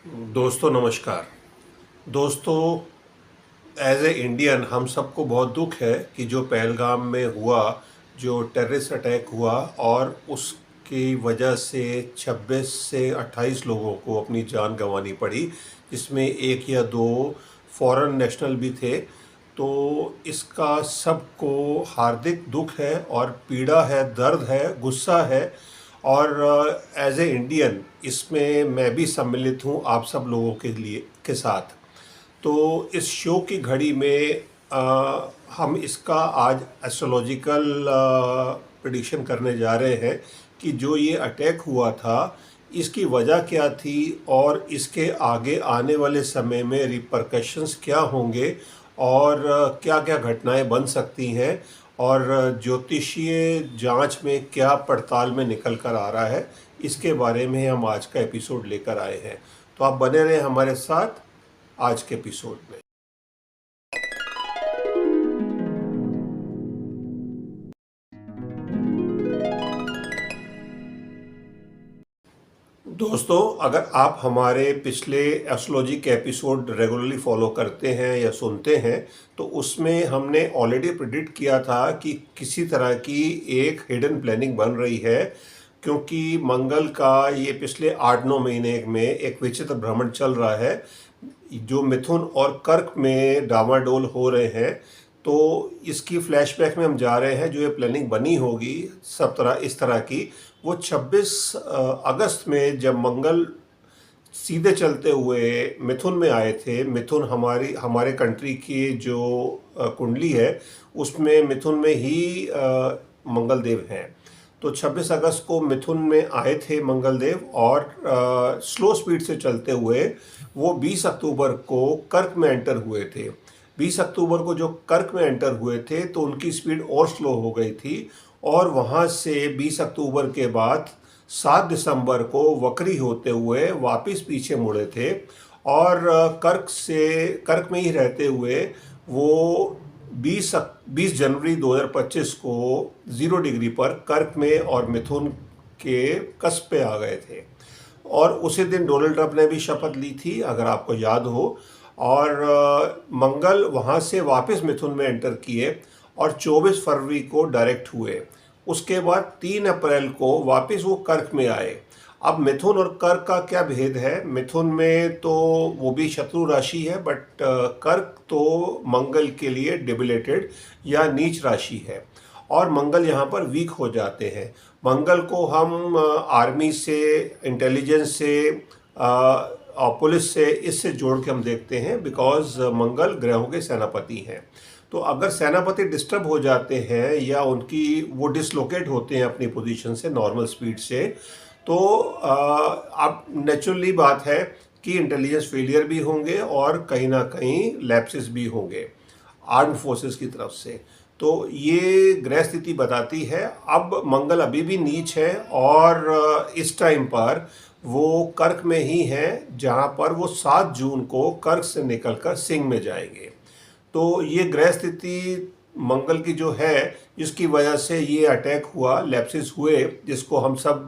दोस्तों नमस्कार। दोस्तों, एज ए इंडियन हम सबको बहुत दुख है कि जो पहलगाम में हुआ, जो टेररिस्ट अटैक हुआ और उसकी वजह से 26 से 28 लोगों को अपनी जान गंवानी पड़ी, जिसमें एक या दो फॉरेन नेशनल भी थे। तो इसका सबको हार्दिक दुख है और पीड़ा है, दर्द है, गुस्सा है। और एज ए इंडियन इसमें मैं भी सम्मिलित हूँ आप सब लोगों के साथ। तो इस शो की घड़ी में हम इसका आज एस्ट्रोलॉजिकल प्रिडिक्शन करने जा रहे हैं कि जो ये अटैक हुआ था इसकी वजह क्या थी और इसके आगे आने वाले समय में रिपरकशंस क्या होंगे और क्या क्या घटनाएं बन सकती हैं और ज्योतिषीय जांच में क्या पड़ताल में निकल कर आ रहा है, इसके बारे में हम आज का एपिसोड लेकर आए हैं। तो आप बने रहें हमारे साथ आज के एपिसोड में। दोस्तों, अगर आप हमारे पिछले एस्ट्रोलॉजी के एपिसोड रेगुलरली फॉलो करते हैं या सुनते हैं तो उसमें हमने ऑलरेडी प्रिडिक्ट किया था कि किसी तरह की एक हिडन प्लानिंग बन रही है, क्योंकि मंगल का ये पिछले 8-9 महीने में एक विचित्र भ्रमण चल रहा है जो मिथुन और कर्क में डामाडोल हो रहे हैं। तो इसकी फ्लैशबैक में हम जा रहे हैं। जो ये प्लानिंग बनी होगी सब तरह इस तरह की, वो 26 अगस्त में जब मंगल सीधे चलते हुए मिथुन में आए थे। मिथुन हमारे कंट्री की जो कुंडली है उसमें मिथुन में ही मंगल देव हैं। तो 26 अगस्त को मिथुन में आए थे मंगल देव और स्लो स्पीड से चलते हुए वो 20 अक्टूबर को कर्क में एंटर हुए थे। 20 अक्टूबर को जो कर्क में एंटर हुए थे तो उनकी स्पीड और स्लो हो गई थी और वहाँ से 20 अक्टूबर के बाद 7 दिसंबर को वक्री होते हुए वापस पीछे मुड़े थे और कर्क में ही रहते हुए वो 20 जनवरी 2025 को 0 डिग्री पर कर्क में और मिथुन के कस्प पे आ गए थे। और उसी दिन डोनाल्ड ट्रंप ने भी शपथ ली थी, अगर आपको याद हो। और मंगल वहाँ से वापस मिथुन में एंटर किए और 24 फरवरी को डायरेक्ट हुए। उसके बाद 3 अप्रैल को वापस वो कर्क में आए। अब मिथुन और कर्क का क्या भेद है? मिथुन में तो वो भी शत्रु राशि है, बट कर्क तो मंगल के लिए डिबिलेटेड या नीच राशि है और मंगल यहाँ पर वीक हो जाते हैं। मंगल को हम आर्मी से, इंटेलिजेंस से और पुलिस से, इससे जोड़ के हम देखते हैं, बिकॉज मंगल ग्रहों के सेनापति हैं। तो अगर सेनापति डिस्टर्ब हो जाते हैं या वो डिसलोकेट होते हैं अपनी पोजीशन से नॉर्मल स्पीड से, तो अब नेचुरली बात है कि इंटेलिजेंस फेलियर भी होंगे और कहीं ना कहीं लैप्सेस भी होंगे आर्म्ड फोर्सेस की तरफ से। तो ये ग्रह स्थिति बताती है। अब मंगल अभी भी नीच है और इस टाइम पर वो कर्क में ही है, जहाँ पर वो 7 जून को कर्क से निकलकर सिंह में जाएंगे। तो ये ग्रह स्थिति मंगल की जो है, जिसकी वजह से ये अटैक हुआ, लैप्सेस हुए, जिसको हम सब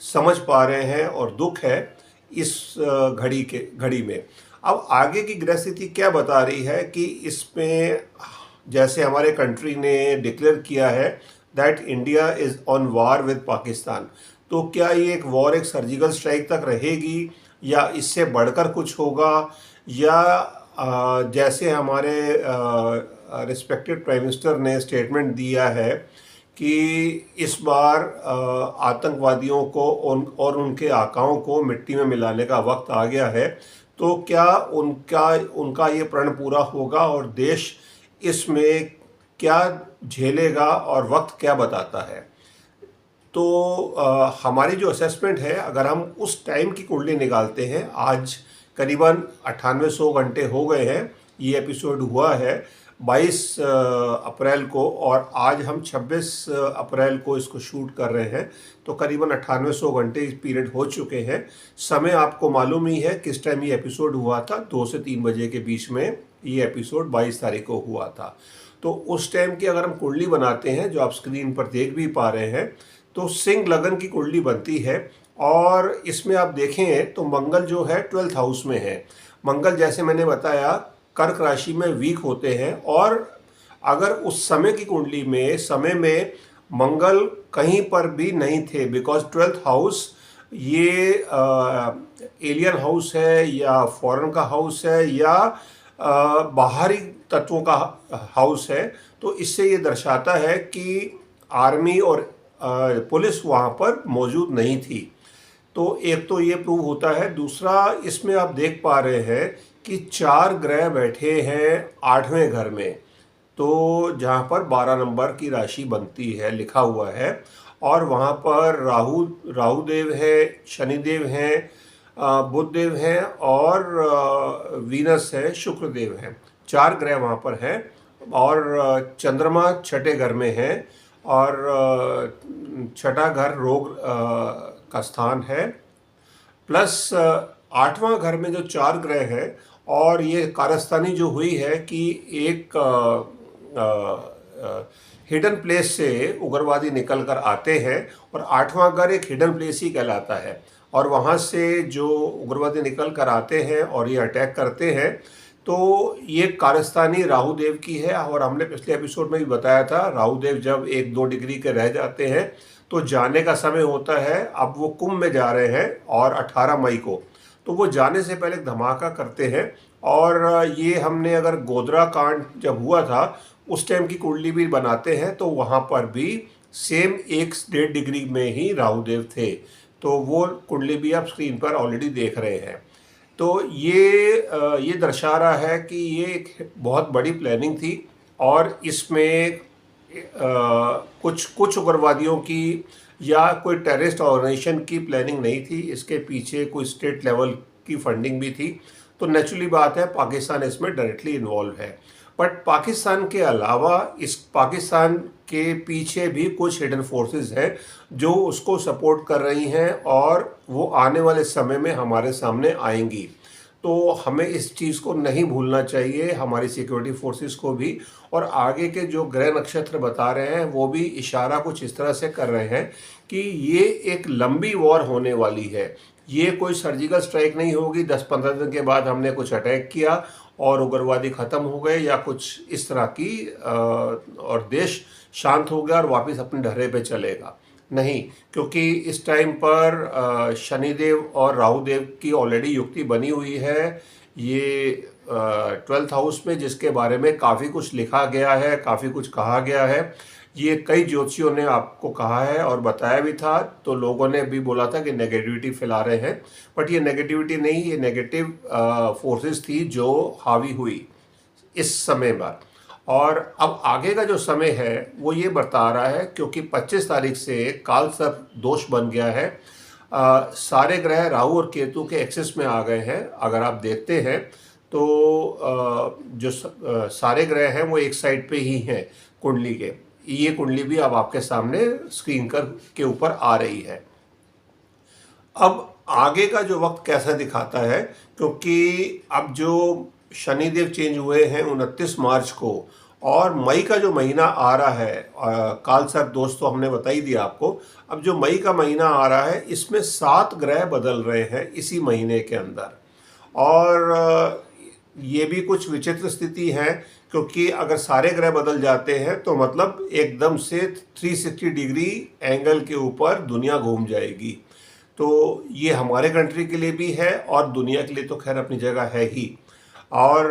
समझ पा रहे हैं और दुख है इस घड़ी में। अब आगे की ग्रह स्थिति क्या बता रही है कि इसमें, जैसे हमारे कंट्री ने डिक्लेयर किया है that India is on war with Pakistan, तो क्या ये एक वॉर एक सर्जिकल स्ट्राइक तक रहेगी या इससे बढ़कर कुछ होगा, या जैसे हमारे रिस्पेक्टेड प्राइम मिनिस्टर ने स्टेटमेंट दिया है कि इस बार आतंकवादियों को और उनके आकाओं को मिट्टी में मिलाने का वक्त आ गया है, तो क्या उनका ये प्रण पूरा होगा और देश इसमें क्या झेलेगा और वक्त क्या बताता है? तो हमारी जो असेसमेंट है, अगर हम उस टाइम की कुंडली निकालते हैं, आज करीबन 9800 घंटे हो गए हैं, ये एपिसोड हुआ है 22 अप्रैल को और आज हम 26 अप्रैल को इसको शूट कर रहे हैं। तो करीबन 9800 घंटे इस पीरियड हो चुके हैं। समय आपको मालूम ही है किस टाइम ये एपिसोड हुआ था, 2 से 3 बजे के बीच में ये एपिसोड 22 तारीख को हुआ था। तो उस टाइम की अगर हम कुंडली बनाते हैं, जो आप स्क्रीन पर देख भी पा रहे हैं, तो सिंह लगन की कुंडली बनती है। और इसमें आप देखें तो मंगल जो है 12th हाउस में है। मंगल जैसे मैंने बताया कर्क राशि में वीक होते हैं, और अगर उस समय की कुंडली में समय में मंगल कहीं पर भी नहीं थे, बिकॉज 12th हाउस ये एलियन हाउस है या फॉरेन का हाउस है या बाहरी तत्वों का हाउस है, तो इससे ये दर्शाता है कि आर्मी और पुलिस वहाँ पर मौजूद नहीं थी। तो एक तो ये प्रूव होता है। दूसरा, इसमें आप देख पा रहे हैं कि 4 ग्रह बैठे हैं 8वें घर में, तो जहाँ पर 12 नंबर की राशि बनती है लिखा हुआ है, और वहाँ पर राहु देव है, शनिदेव हैं, बुध देव हैं, और वीनस है, शुक्र देव हैं। 4 ग्रह वहाँ पर हैं, और चंद्रमा छठे घर में है, और छठा घर रोग का स्थान है। प्लस 8वां घर में जो 4 ग्रह हैं, और ये कारस्तानी जो हुई है कि एक हिडन प्लेस से उग्रवादी निकल कर आते हैं, और 8वां घर एक हिडन प्लेस ही कहलाता है, और वहाँ से जो उग्रवादी निकल कर आते हैं और ये अटैक करते हैं, तो ये कारस्तानी राहु देव की है। और हमने पिछले एपिसोड में भी बताया था, राहु देव जब 1-2 डिग्री के रह जाते हैं तो जाने का समय होता है। अब वो कुंभ में जा रहे हैं और 18 मई को, तो वो जाने से पहले धमाका करते हैं। और ये हमने अगर गोधरा कांड जब हुआ था उस टाइम की कुंडली भी बनाते हैं, तो वहाँ पर भी सेम 1-1.5 डिग्री में ही राहु देव थे। तो वो कुंडली भी आप स्क्रीन पर ऑलरेडी देख रहे हैं। तो ये दर्शा रहा है कि ये एक बहुत बड़ी प्लानिंग थी, और इसमें कुछ उग्रवादियों की या कोई टेररिस्ट ऑर्गेनाइजेशन की प्लानिंग नहीं थी, इसके पीछे कोई स्टेट लेवल की फंडिंग भी थी। तो नेचुरली बात है, पाकिस्तान इसमें डायरेक्टली इन्वॉल्व है। बट पाकिस्तान के अलावा इस पाकिस्तान के पीछे भी कुछ हिडन फोर्सेस हैं जो उसको सपोर्ट कर रही हैं, और वो आने वाले समय में हमारे सामने आएंगी। तो हमें इस चीज़ को नहीं भूलना चाहिए, हमारी सिक्योरिटी फोर्सेस को भी। और आगे के जो ग्रह नक्षत्र बता रहे हैं वो भी इशारा कुछ इस तरह से कर रहे हैं कि ये एक लंबी वॉर होने वाली है। ये कोई सर्जिकल स्ट्राइक नहीं होगी 10-15 दिन के बाद हमने कुछ अटैक किया और उग्रवादी ख़त्म हो गए या कुछ इस तरह की, और देश शांत हो गया और वापस अपने ढर्रे पे चलेगा। नहीं, क्योंकि इस टाइम पर शनिदेव और राहु देव की ऑलरेडी युक्ति बनी हुई है। ये 12th हाउस में, जिसके बारे में काफ़ी कुछ लिखा गया है, काफ़ी कुछ कहा गया है। ये कई ज्योतिषियों ने आपको कहा है और बताया भी था, तो लोगों ने भी बोला था कि नेगेटिविटी फैला रहे हैं, बट ये नेगेटिविटी नहीं, ये नेगेटिव फोर्सेस थी जो हावी हुई इस समय पर। और अब आगे का जो समय है वो ये बता रहा है, क्योंकि 25 तारीख से काल सर्प दोष बन गया है। सारे ग्रह राहु और केतु के एक्सेस में आ गए हैं। अगर आप देखते हैं तो जो सारे ग्रह हैं वो एक साइड पे ही हैं कुंडली के। ये कुंडली भी अब आपके सामने स्क्रीन के ऊपर आ रही है। अब आगे का जो वक्त कैसा दिखाता है, क्योंकि अब जो शनिदेव चेंज हुए हैं 29 मार्च को, और मई का जो महीना आ रहा है, काल सर्प दोष तो हमने बता ही दिया आपको। अब जो मई का महीना आ रहा है इसमें 7 ग्रह बदल रहे हैं इसी महीने के अंदर, और ये भी कुछ विचित्र स्थिति है, क्योंकि अगर सारे ग्रह बदल जाते हैं तो मतलब एकदम से 360 डिग्री एंगल के ऊपर दुनिया घूम जाएगी। तो ये हमारे कंट्री के लिए भी है और दुनिया के लिए तो खैर अपनी जगह है ही। और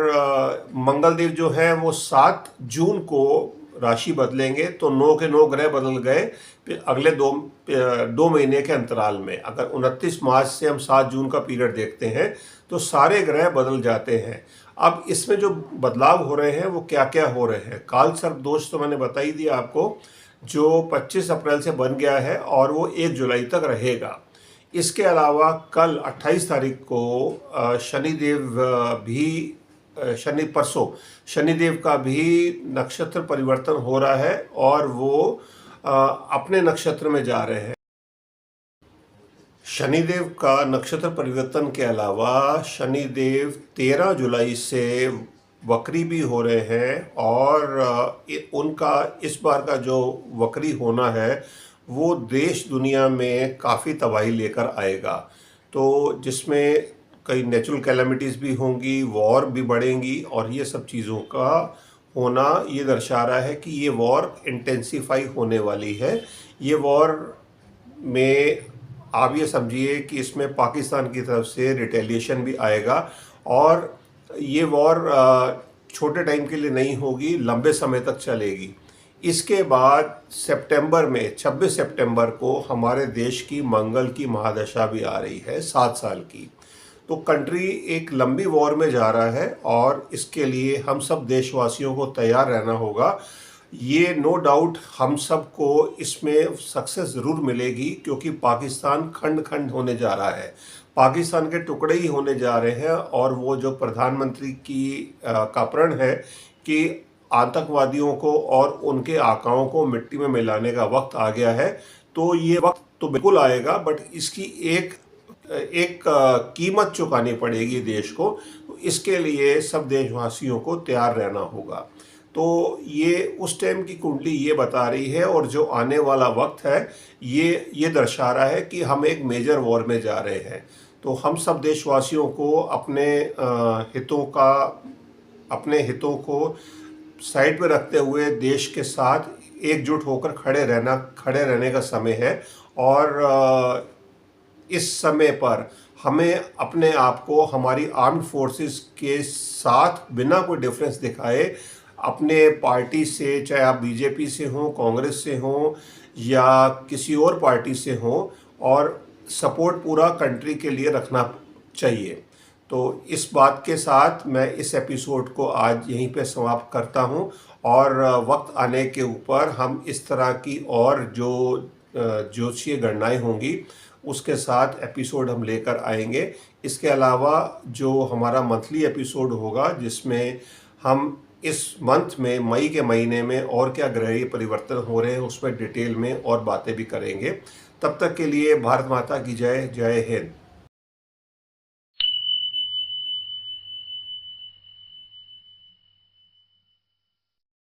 मंगल देव जो हैं वो 7 जून को राशि बदलेंगे, तो 9 के 9 ग्रह बदल गए फिर अगले 2 महीने के अंतराल में। अगर 29 मार्च से हम 7 जून का पीरियड देखते हैं तो सारे ग्रह बदल जाते हैं। अब इसमें जो बदलाव हो रहे हैं वो क्या क्या हो रहे हैं। काल सर्प दोष तो मैंने बता ही दिया आपको, जो 25 अप्रैल से बन गया है और वो 1 जुलाई तक रहेगा। इसके अलावा कल 28 तारीख को शनिदेव का भी नक्षत्र परिवर्तन हो रहा है और वो अपने नक्षत्र में जा रहे हैं। शनिदेव का नक्षत्र परिवर्तन के अलावा शनिदेव 13 जुलाई से वक्री भी हो रहे हैं, और उनका इस बार का जो वक्री होना है वो देश दुनिया में काफ़ी तबाही लेकर आएगा। तो जिसमें कई नेचुरल कैलेमिटीज़ भी होंगी, वॉर भी बढ़ेंगी, और ये सब चीज़ों का होना ये दर्शा रहा है कि ये वॉर इंटेंसिफाई होने वाली है। ये वॉर में आप ये समझिए कि इसमें पाकिस्तान की तरफ से रिटेलिएशन भी आएगा, और ये वॉर छोटे टाइम के लिए नहीं होगी, लंबे समय तक चलेगी। इसके बाद सितंबर में 26 सितंबर को हमारे देश की मंगल की महादशा भी आ रही है, 7 साल की। तो कंट्री एक लंबी वॉर में जा रहा है, और इसके लिए हम सब देशवासियों को तैयार रहना होगा। ये नो डाउट हम सबको इसमें सक्सेस ज़रूर मिलेगी, क्योंकि पाकिस्तान खंड खंड होने जा रहा है, पाकिस्तान के टुकड़े ही होने जा रहे हैं। और वो जो प्रधानमंत्री की का प्रण है कि आतंकवादियों को और उनके आकाओं को मिट्टी में मिलाने का वक्त आ गया है, तो ये वक्त तो बिल्कुल आएगा, बट इसकी एक एक कीमत चुकानी पड़ेगी देश को। तो इसके लिए सब देशवासियों को तैयार रहना होगा। तो ये उस टाइम की कुंडली ये बता रही है, और जो आने वाला वक्त है ये दर्शा रहा है कि हम एक मेजर वॉर में जा रहे हैं। तो हम सब देशवासियों को अपने हितों को साइड पे रखते हुए देश के साथ एकजुट होकर खड़े रहने का समय है। और इस समय पर हमें अपने आप को हमारी आर्म्ड फोर्सेस के साथ बिना कोई डिफरेंस दिखाए अपने पार्टी से, चाहे आप बीजेपी से हों, कांग्रेस से हों, या किसी और पार्टी से हों, और सपोर्ट पूरा कंट्री के लिए रखना चाहिए। तो इस बात के साथ मैं इस एपिसोड को आज यहीं पे समाप्त करता हूं, और वक्त आने के ऊपर हम इस तरह की और जो ज्योतिषीय गणनाएं होंगी उसके साथ एपिसोड हम लेकर आएंगे। इसके अलावा जो हमारा मंथली एपिसोड होगा, जिसमें हम इस मंथ में, मई के महीने में और क्या ग्रहीय परिवर्तन हो रहे हैं उसमें डिटेल में और बातें भी करेंगे। तब तक के लिए भारत माता की जय। जय हिंद।